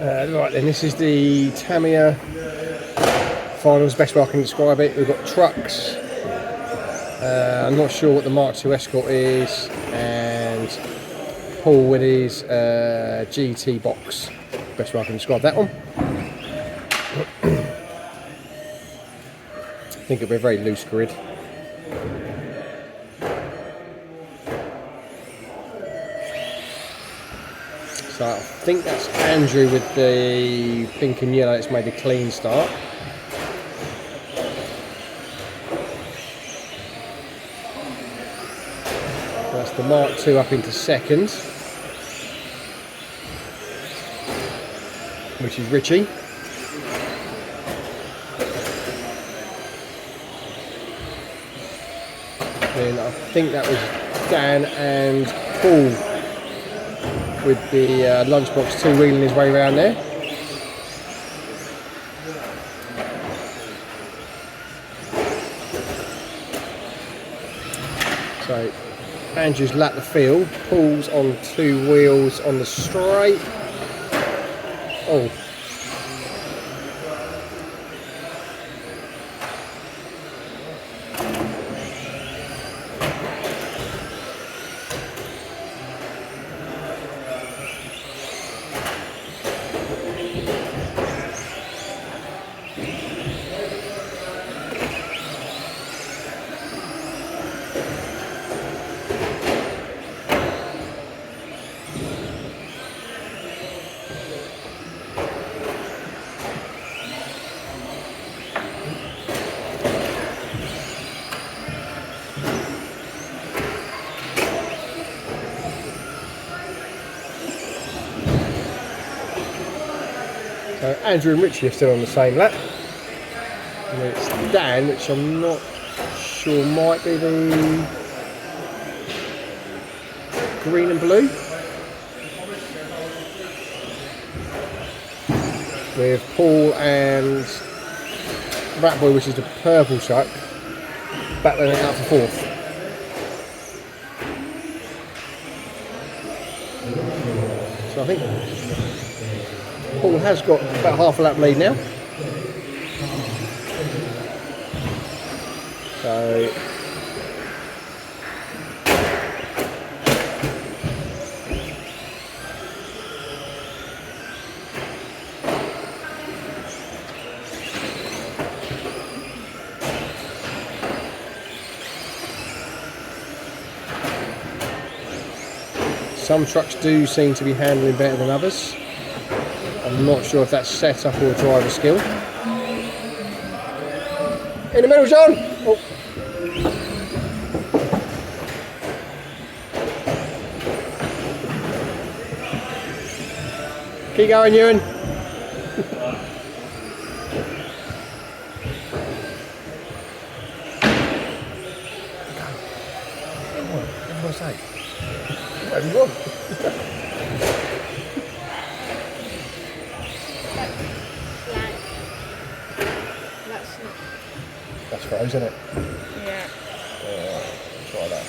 Right then, this is the Tamiya finals, best way I can describe it. We've got trucks. I'm not sure what the Mark II Escort is, and Paul with his GT box. Best way I can describe that one. I think it'll be a very loose grid. So I think that's Andrew with the pink and yellow. It's made a clean start. That's the Mark II up into second, which is Richie. Then I think that was Dan and Paul with the lunchbox two-wheeling his way around there. So Andrew's lapped the field, Paul's on two wheels on the straight. Oh. So Andrew and Richie are still on the same lap. And then it's Dan, which I'm not sure might be the green and blue. With Paul and Rat Boy, which is the purple truck, battling it out for fourth. So I think Paul has got about half a lap lead now. So some trucks do seem to be handling better than others. I'm not sure if that's setup or driver skill. In the middle, John! Oh. Keep going, Ewan. What do I say? Whatever you want. That's froze, isn't it? Yeah. Try that.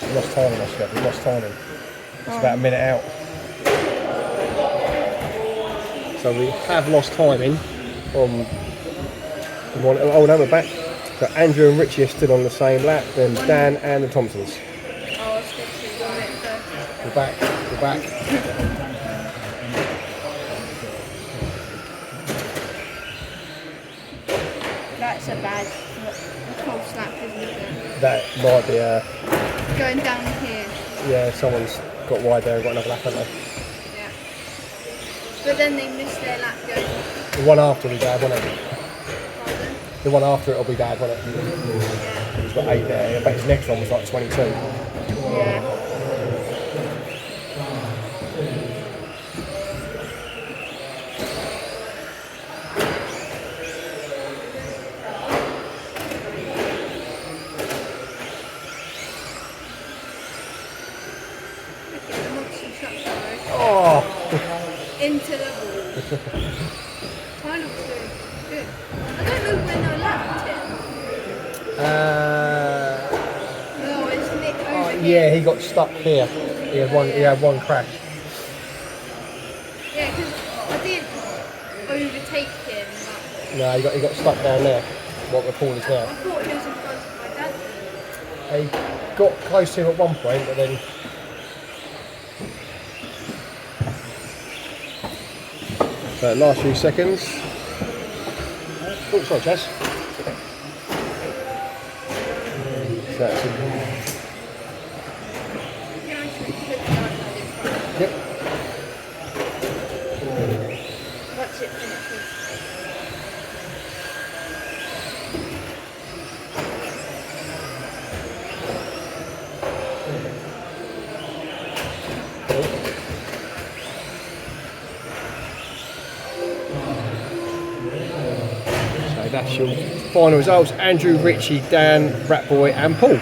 We lost timing, I said. We lost timing. It's about a minute out. So we have lost timing from the one. Oh, no, we're back. So Andrew and Richie are still on the same lap, then Dan and the Thompsons. Oh, it's good to go it first. We're back. We're back. That's a bad false lap, isn't it? That might be Going down here. yeah, someone's got wide there and got another lap, haven't they? Yeah. But then they missed their lap going. The one after will be bad, won't it? Pardon? The one after it will be bad, won't it? Yeah. He's got 8 there. I bet his next one was like 22. Yeah. Oh! Into the wall. Mine looks doing good. I don't know when I lapped it. Oh, it's Yeah, he got stuck here. He had one crash. Yeah, because I didn't overtake him. But No, he got stuck down there. What the pool is now. I thought he was in front of my dad. He got close to him at one point, but then. So last few seconds. Oh, sorry, Jess. So that's it. Yeah, I should put the iPad in front. Yep. That's it finishes. So that's your final results. Andrew, Richie, Dan, Ratboy and Paul.